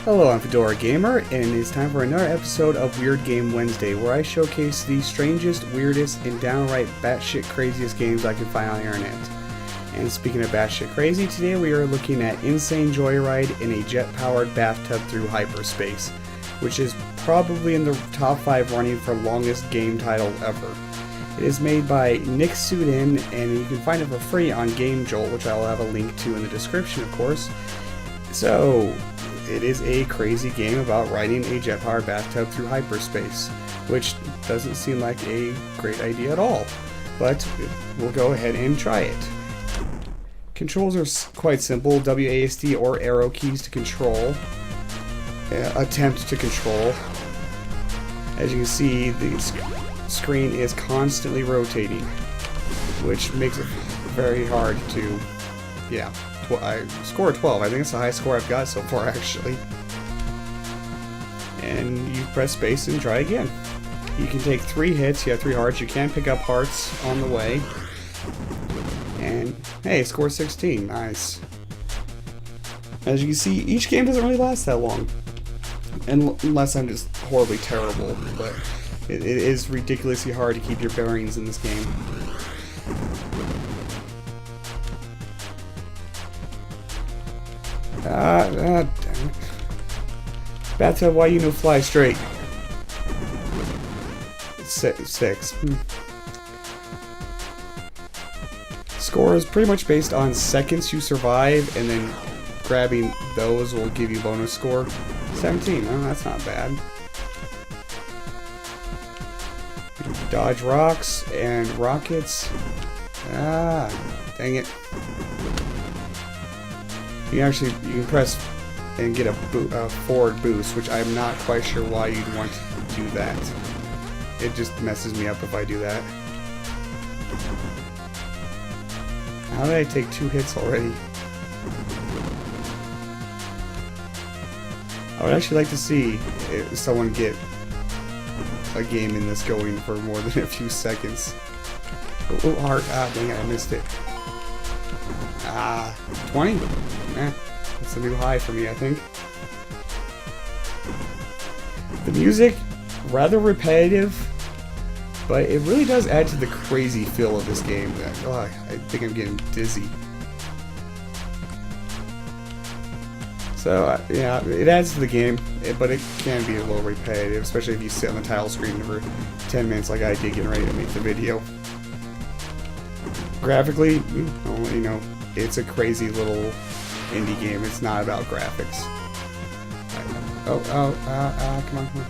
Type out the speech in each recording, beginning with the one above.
Hello, I'm FedoraG4mer, and it's time for another episode of Weird Game Wednesday, where I showcase the strangest, weirdest, and downright batshit craziest games I can find on the internet. And speaking of batshit crazy, today we are looking at insane joyride in a jet-powered bathtub through hyperspace, which is probably in the top 5 running for longest game title ever. It is made by Nick Sudin, and you can find it for free on GameJolt, which I'll have a link to in the description, of course. So, it is a crazy game about riding a jet-powered bathtub through hyperspace, which doesn't seem like a great idea at all, but we'll go ahead and try it. Controls are quite simple: WASD or arrow keys to control, attempt to control. As you can see, the screen is constantly rotating, which makes it very hard to, I scored 12. I think it's the highest score I've got so far, actually. And you press space and try again. You can take 3 hits. You have 3 hearts. You can pick up hearts on the way. And hey, score 16. Nice. As you can see, each game doesn't really last that long, unless I'm just horribly terrible. But it is ridiculously hard to keep your bearings in this game. Damn it. Bathtub, why you no fly straight? 6. Score is pretty much based on seconds you survive, and then grabbing those will give you bonus score. 17, oh, that's not bad. Dodge rocks and rockets. Dang it. You can press and get a forward boost, which I'm not quite sure why you'd want to do that. It just messes me up if I do that. How did I take 2 hits already? I would actually like to see if someone get a game in this going for more than a few seconds. Oh, heart. Dang it, I missed it. 20? That's a new high for me, I think. The music, rather repetitive, but it really does add to the crazy feel of this game. I think I'm getting dizzy. So, yeah, it adds to the game, but it can be a little repetitive, especially if you sit on the title screen for 10 minutes like I did getting ready to make the video. Graphically, I'll let you know, it's a crazy little indie game. It's not about graphics. Come on.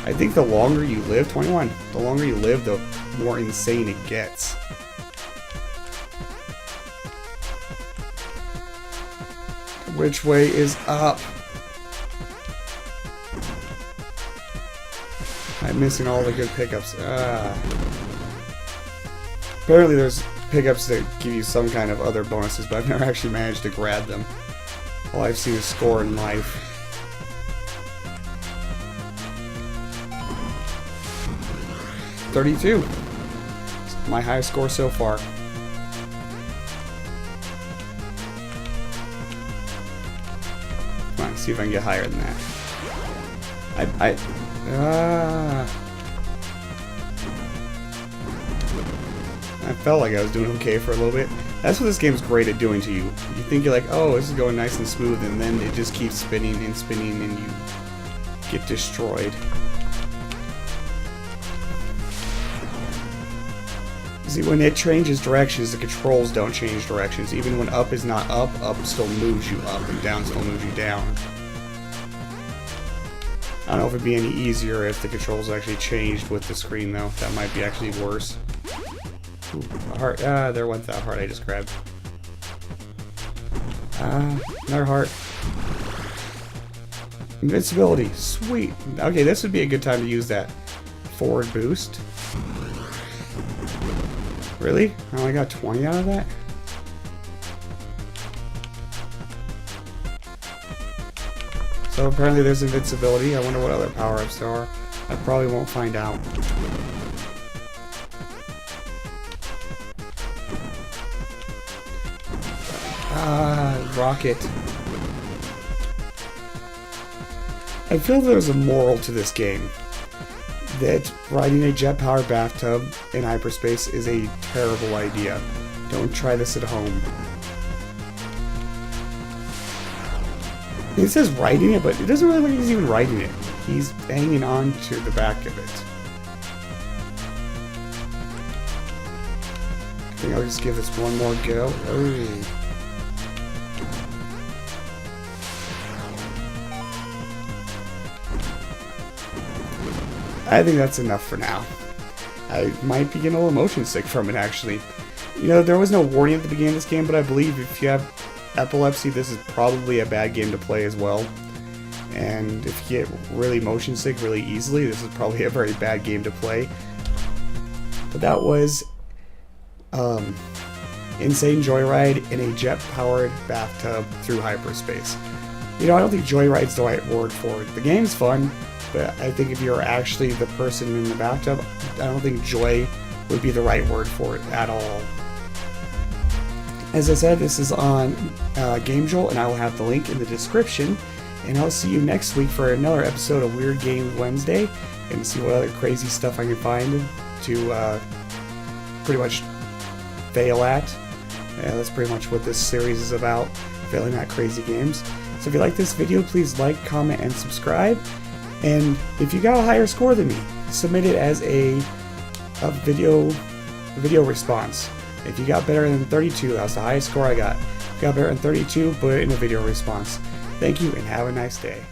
I think the longer you live, 21, the longer you live, the more insane it gets. Which way is up? I'm missing all the good pickups. Apparently there's pickups that give you some kind of other bonuses, but I've never actually managed to grab them. All I've seen is score in life. $32. My highest score so far. Come on, see if I can get higher than that. I felt like I was doing okay for a little bit. That's what this game's great at doing to you. You think you're like, oh, this is going nice and smooth, and then it just keeps spinning and spinning, and you get destroyed. See, when it changes directions, the controls don't change directions. Even when up is not up, up still moves you up, and down still moves you down. I don't know if it'd be any easier if the controls actually changed with the screen, though. That might be actually worse. Ooh, a heart. There went that heart I just grabbed. Another heart. Invincibility. Sweet. Okay, this would be a good time to use that forward boost. Really? I only got 20 out of that? So apparently there's invincibility. I wonder what other power-ups there are. I probably won't find out. Rocket. I feel there's a moral to this game. That riding a jet-powered bathtub in hyperspace is a terrible idea. Don't try this at home. It says riding it, but it doesn't really look like he's even riding it. He's hanging on to the back of it. I think I'll just give this one more go. Oh. I think that's enough for now. I might be getting a little motion sick from it, actually. You know, there was no warning at the beginning of this game, but I believe if you have epilepsy, this is probably a bad game to play as well. And if you get really motion sick really easily, this is probably a very bad game to play. But that was Insane Joyride in a jet-powered bathtub through hyperspace. You know, I don't think Joyride's the right word for it. The game's fun, but I think if you're actually the person in the bathtub, I don't think joy would be the right word for it at all. As I said, this is on Game Jolt, and I will have the link in the description. And I'll see you next week for another episode of Weird Game Wednesday, and see what other crazy stuff I can find to pretty much fail at. Yeah, that's pretty much what this series is about, failing at crazy games. So if you like this video, please like, comment, and subscribe. And if you got a higher score than me, submit it as a video response. If you got better than 32, that was the highest score I got. If you got better than 32, put it in a video response. Thank you and have a nice day.